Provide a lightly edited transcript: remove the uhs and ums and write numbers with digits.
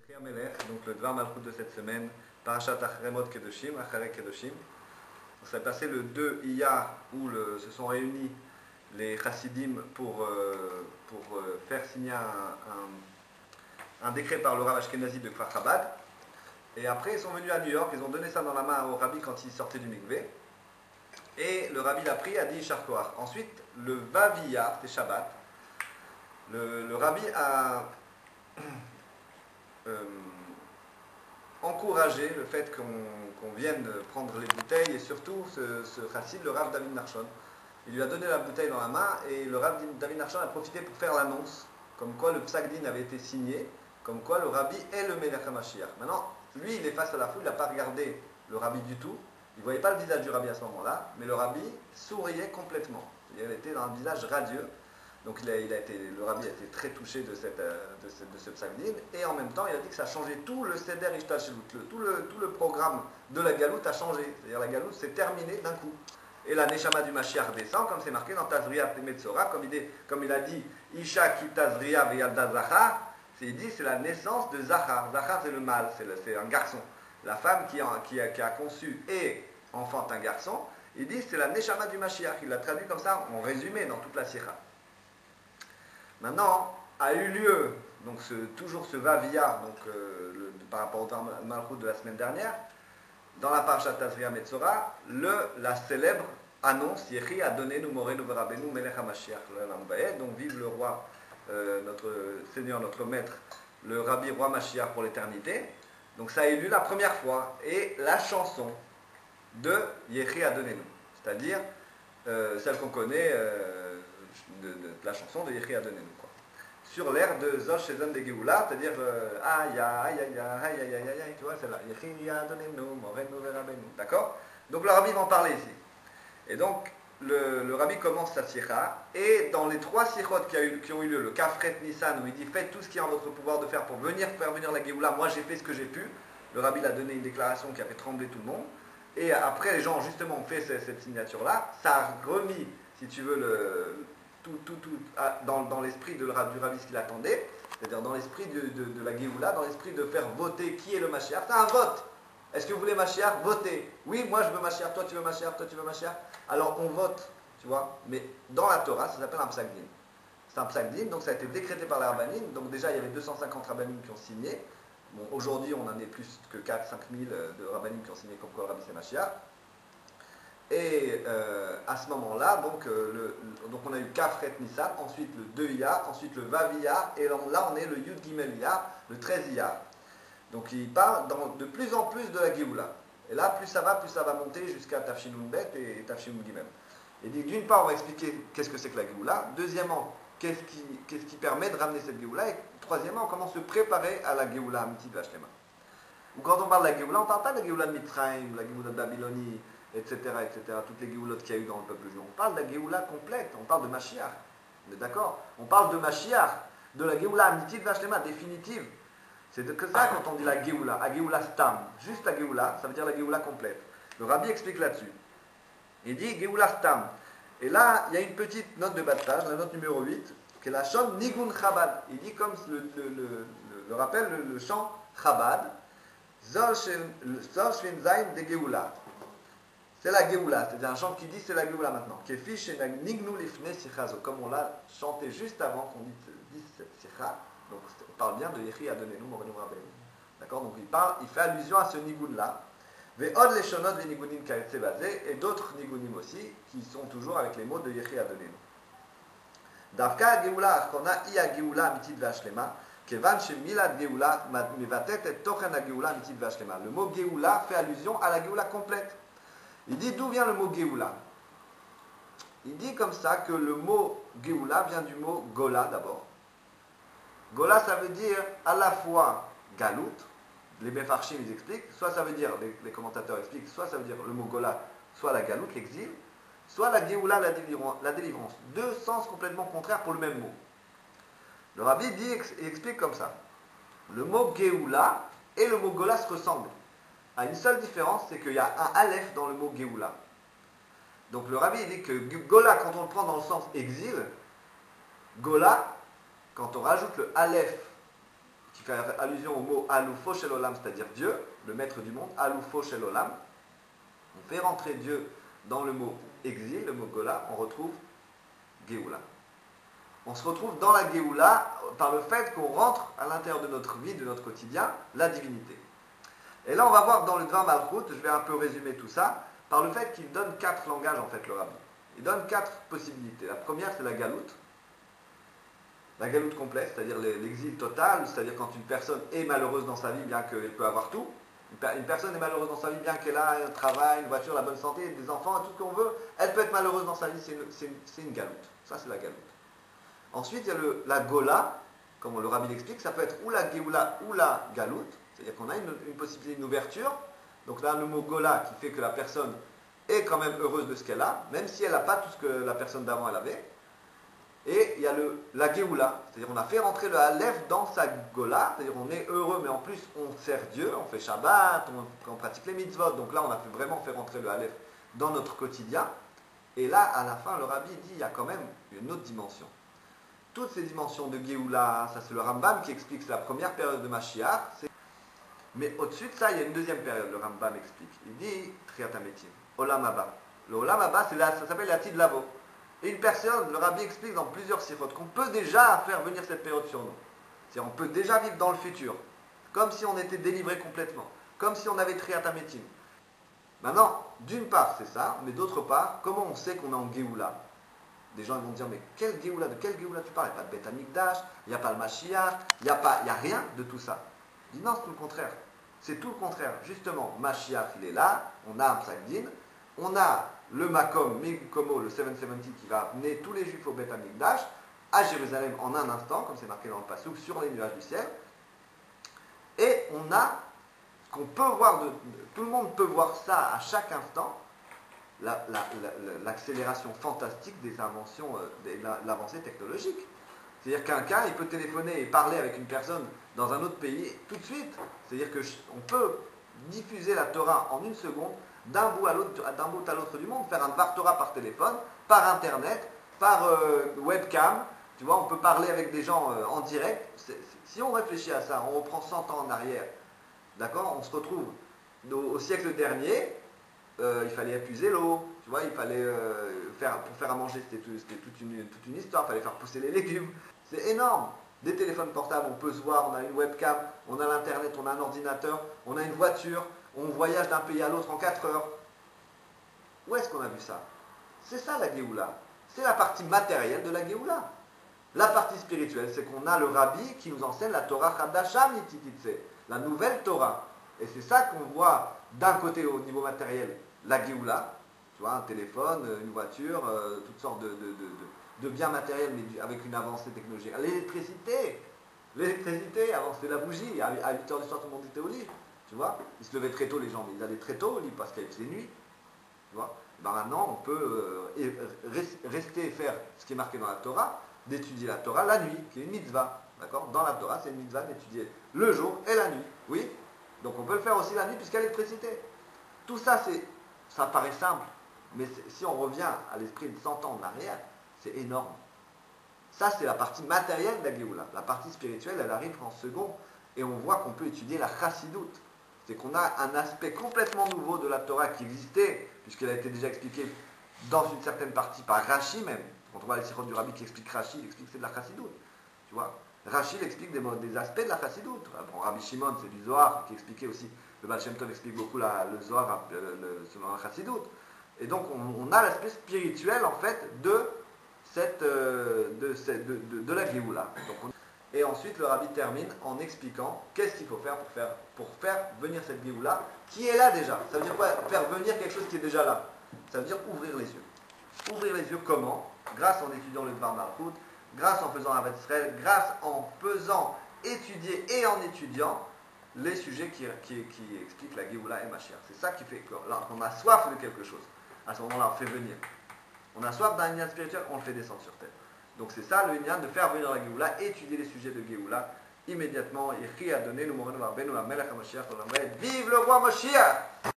Donc le Dvar Malchut de cette semaine, Parashat Acharemot Kedoshim, Acharei Kedoshim. On s'est passé le 2 Iyar où se sont réunis les Chassidim pour faire signer un décret par le Rav Ashkenazi de Kfar Chabad. Et après ils sont venus à New York, ils ont donné ça dans la main au Rabbi quand il sortait du mikvé. Et le Rabbi l'a pris, a dit Yishar Koach. Ensuite, le Vav Iyar, c'était Shabbat, le Rabbi a encourager le fait qu'on vienne prendre les bouteilles et surtout ce chassid, le Rav David Nachshon. Il lui a donné la bouteille dans la main et le Rav David Nachshon a profité pour faire l'annonce comme quoi le Psak Din avait été signé, comme quoi le Rabbi est le Melech HaMashiach. Maintenant, lui il est face à la foule, il n'a pas regardé le Rabbi du tout, il ne voyait pas le visage du Rabbi à ce moment-là, mais le Rabbi souriait complètement. Il était dans un visage radieux. Donc le Rabbi a été très touché de ce Psak Din, et en même temps il a dit que ça a changé tout le Seder Ishtashlut, tout le programme de la Galoute a changé. C'est-à-dire la Galoute s'est terminée d'un coup. Et la Neshama du Mashiach descend, comme c'est marqué dans Tazria Metzora, comme il a dit Isha ki Tazria veyalda Zachar, il dit c'est la naissance de Zachar. Zachar c'est le mâle, c'est un garçon. La femme qui a conçu et enfante un garçon, il dit c'est la Neshama du Mashiach. Il l'a traduit comme ça en résumé dans toute la Sikha. Maintenant, a eu lieu, donc toujours ce va-via, par rapport au Malchut de la semaine dernière, dans la Parashat Tazria Metzora, la célèbre annonce, Yechi a donné nous morenu verabenu melech HaMashiach, donc vive le roi, notre Seigneur, notre Maître, le Rabbi Roi Mashiach pour l'éternité. Donc ça a eu lieu la première fois, et la chanson de Yechi a donné nous, c'est-à-dire celle qu'on connaît, de la chanson de Yechi Adonenu, quoi. Sur l'air de Zosh Shezon de Geoula, c'est-à-dire aïe aïe aïe aïe aïe aïe aïe, tu vois, c'est là, Yechi Adonenu, Morenu Verabenu, d'accord? Donc le Rabbi va en parler ici. Et donc le Rabbi commence sa sikha, et dans les trois sikhot qui ont eu lieu, le Kafret Nissan, où il dit faites tout ce qui est en votre pouvoir de faire pour faire venir la Geoula, moi j'ai fait ce que j'ai pu. Le Rabbi a donné une déclaration qui a fait trembler tout le monde. Et après les gens justement ont fait cette signature-là, ça a remis, si tu veux, dans l'esprit du Rabbi ce qu'il attendait, c'est-à-dire dans l'esprit de la Géoula, dans l'esprit de faire voter qui est le Mashiach. C'est un vote. Est-ce que vous voulez Mashiach? Votez. Oui, moi je veux Mashiach, toi tu veux Mashiach, toi tu veux Mashiach. Alors on vote, tu vois. Mais dans la Torah, ça s'appelle un Psak Din. C'est un Psak Din, donc ça a été décrété par les Rabbanim. Donc déjà il y avait 250 Rabbanim qui ont signé. Bon, aujourd'hui on en est plus que 4-5 000 de Rabbanim qui ont signé comme quoi le Rabbi c'est Mashiach. Et à ce moment-là, donc on a eu Kafret Nissan, ensuite le 2 Iyar, ensuite le Vav Iyar, et là on est le Yud Gimel Iyar, le 13 Iyar. Donc il parle de plus en plus de la Géoula. Et là, plus ça va monter jusqu'à Tafshinun Bet et Tafshinun Gimel. Et d'une part, on va expliquer qu'est-ce que c'est que la Géoula. Deuxièmement, qu'est-ce qui permet de ramener cette Géoula. Et troisièmement, comment se préparer à la Géoula Amitit Vashlema. Ou quand on parle de la Géoula, on ne parle pas de la Géoula de Mitzrayim, la Géoula de Babylonie, etc., toutes les géoulottes qu'il y a eu dans le peuple juif. On parle de la Géoula complète, on parle de Mashiach. On est d'accord? On parle de Mashiach, de la Géoula Amitit Vashlema, définitive. C'est que ça quand on dit la Géoula, la Géoula Stam. Juste la Géoula, ça veut dire la Géoula complète. Le Rabbi explique là-dessus. Il dit Géoula Stam. Et là, il y a une petite note de bas de page, la note numéro 8, qui est la chant Nigun Chabad. Il dit comme le rappelle le chant Chabad, Zor Shvin Zain de Géoula. C'est la Géoula, c'est-à-dire un chant qui dit c'est la Géoula maintenant. Comme on l'a chanté juste avant qu'on dise cette sikha, donc on parle bien de Yechi Adonenu Morenu Verabenu. D'accord? Donc il fait allusion à ce nigun-là. Ve'od leshonot ve'nigunim ka'etze bazeh, et d'autres nigunim aussi, qui sont toujours avec les mots de Yechi Adonenu. Davka Géoula achona iya Géoula amitit ve'ashlema, kevan shemilad Géoula mevatet et tochen ha-Géoula amitit ve'ashlema. Le mot Géoula fait allusion à la Géoula complète. Il dit d'où vient le mot Géoula. Il dit comme ça que le mot Géoula vient du mot Gola d'abord. Gola ça veut dire à la fois Galout, les Mefarshim ils expliquent, soit ça veut dire, les commentateurs expliquent, soit ça veut dire le mot Gola, soit la Galout, l'exil, soit la Géoula, la délivrance. Deux sens complètement contraires pour le même mot. Le Rabbi explique comme ça. Le mot Géoula et le mot Gola se ressemblent. À une seule différence, c'est qu'il y a un Aleph dans le mot Géoula. Donc le Rabbi dit que Gola, quand on le prend dans le sens exil, Gola, quand on rajoute le Aleph qui fait allusion au mot Alufo Shel Olam, c'est-à-dire Dieu, le maître du monde, Alufo Shel Olam. On fait rentrer Dieu dans le mot exil, le mot Gola, on retrouve Géoula. On se retrouve dans la Géoula par le fait qu'on rentre à l'intérieur de notre vie, de notre quotidien, la divinité. Et là, on va voir dans le Dvar Malchut, je vais un peu résumer tout ça, par le fait qu'il donne 4 langages, en fait, le Rabbi. Il donne 4 possibilités. La première, c'est la galoute. La galoute complète, c'est-à-dire l'exil total, c'est-à-dire quand une personne est malheureuse dans sa vie, bien qu'elle peut avoir tout. Une personne est malheureuse dans sa vie, bien qu'elle a un travail, une voiture, la bonne santé, des enfants, tout ce qu'on veut. Elle peut être malheureuse dans sa vie, c'est une galoute. Ça, c'est la galoute. Ensuite, il y a la Gola, comme le Rabbi l'explique, ça peut être ou la Géoula ou la galoute. C'est-à-dire qu'on a une possibilité, une ouverture. Donc là, le mot Gola qui fait que la personne est quand même heureuse de ce qu'elle a, même si elle n'a pas tout ce que la personne d'avant elle avait. Et il y a la Géoula, c'est-à-dire on a fait rentrer le Aleph dans sa Gola, c'est-à-dire on est heureux, mais en plus on sert Dieu, on fait Shabbat, on pratique les mitzvot. Donc là, on a vraiment fait rentrer le Aleph dans notre quotidien. Et là, à la fin, le Rabbi dit il y a quand même une autre dimension. Toutes ces dimensions de Géoula, ça c'est le Rambam qui explique, c'est la première période de Mashiach. Mais au-dessus de ça, il y a une deuxième période, le Rambam explique. Il dit Triat HaMetim, Olam Haba. Le Olam Haba, ça s'appelle la Tid Lavo. Et une personne, le Rabbi explique dans plusieurs sirotes, qu'on peut déjà faire venir cette période sur nous. C'est-à-dire on peut déjà vivre dans le futur, comme si on était délivré complètement, comme si on avait Triat HaMetim. Maintenant, d'une part c'est ça, mais d'autre part, comment on sait qu'on est en Géoula? Des gens vont dire, mais quelle Géoula, de quelle Géoula tu parles? Il n'y a pas de Beth Amikdash, il n'y a pas le Mashiach, il n'y a rien de tout ça. Il dit non, c'est tout le contraire. C'est tout le contraire. Justement, Mashiach, il est là, on a un Psagdin, on a le Makom, Mikomo, le 770 qui va amener tous les Juifs au Beth Amikdash, à Jérusalem en un instant, comme c'est marqué dans le Passouk, sur les nuages du ciel. Et on a, qu'on peut voir, tout le monde peut voir ça à chaque instant, l'accélération fantastique des inventions, de l'avancée technologique. C'est-à-dire qu'un il peut téléphoner et parler avec une personne dans un autre pays tout de suite. C'est-à-dire qu'on peut diffuser la Torah en une seconde, d'un bout à l'autre du monde, faire un Dvar Torah par téléphone, par Internet, par webcam. Tu vois, on peut parler avec des gens en direct. Si on réfléchit à ça, on reprend 100 ans en arrière, d'accord, on se retrouve au siècle dernier, il fallait épuiser l'eau, tu vois, il fallait pour faire à manger, c'était toute une histoire, il fallait faire pousser les légumes. C'est énorme. Des téléphones portables, on peut se voir, on a une webcam, on a l'internet, on a un ordinateur, on a une voiture, on voyage d'un pays à l'autre en 4 heures. Où est-ce qu'on a vu ça? C'est ça la Géoula. C'est la partie matérielle de la Géoula. La partie spirituelle, c'est qu'on a le Rabbi qui nous enseigne la Torah Chadasha Mitititse, la nouvelle Torah. Et c'est ça qu'on voit d'un côté au niveau matériel, la Géoula, tu vois, un téléphone, une voiture, toutes sortes de biens matériels, mais avec une avancée technologique. L'électricité, avant c'était la bougie, à 8h du soir tout le monde était au lit, tu vois. Ils se levaient très tôt les gens, mais ils allaient très tôt au lit parce qu'il faisait nuit, tu vois. Ben maintenant, on peut rester et faire ce qui est marqué dans la Torah, d'étudier la Torah la nuit, qui est une mitzvah, d'accord. Dans la Torah, c'est une mitzvah d'étudier le jour et la nuit, oui. Donc on peut le faire aussi la nuit puisqu'il y a l'électricité. Tout ça, ça paraît simple, mais si on revient à l'esprit de 100 ans en arrière, c'est énorme. Ça, c'est la partie matérielle de la Géoula. La partie spirituelle, elle arrive en second, et on voit qu'on peut étudier la chassidoute. C'est qu'on a un aspect complètement nouveau de la Torah qui existait, puisqu'elle a été déjà expliquée dans une certaine partie par Rashi même. Quand on voit les sirotes du Rabbi qui explique Rashi, il explique que c'est de la chassidoute. Tu vois, Rashi il explique des aspects de la chassidoute. Bon, Rabbi Shimon, c'est du Zohar, qui expliquait aussi, le Baal Shem Tov explique beaucoup le Zohar selon la chassidoute. Et donc on a l'aspect spirituel en fait de la Géoula. Et ensuite le Rabbi termine en expliquant qu'est-ce qu'il faut faire pour faire venir cette Géoula qui est là déjà. Ça veut dire quoi? Faire venir quelque chose qui est déjà là. Ça veut dire ouvrir les yeux. Ouvrir les yeux comment? Grâce en étudiant le Dvar Malchut, grâce en faisant Ahavat Israël, grâce en faisant étudier et en étudiant les sujets qui expliquent la Géoula et Mashiach. C'est ça qui fait qu'on a soif de quelque chose. À ce moment-là, on fait venir. On a soif d'un lien spirituel, on le fait descendre sur terre. Donc c'est ça le lien de faire venir la Géoula, étudier les sujets de Géoula immédiatement. Vive le roi Mashiach!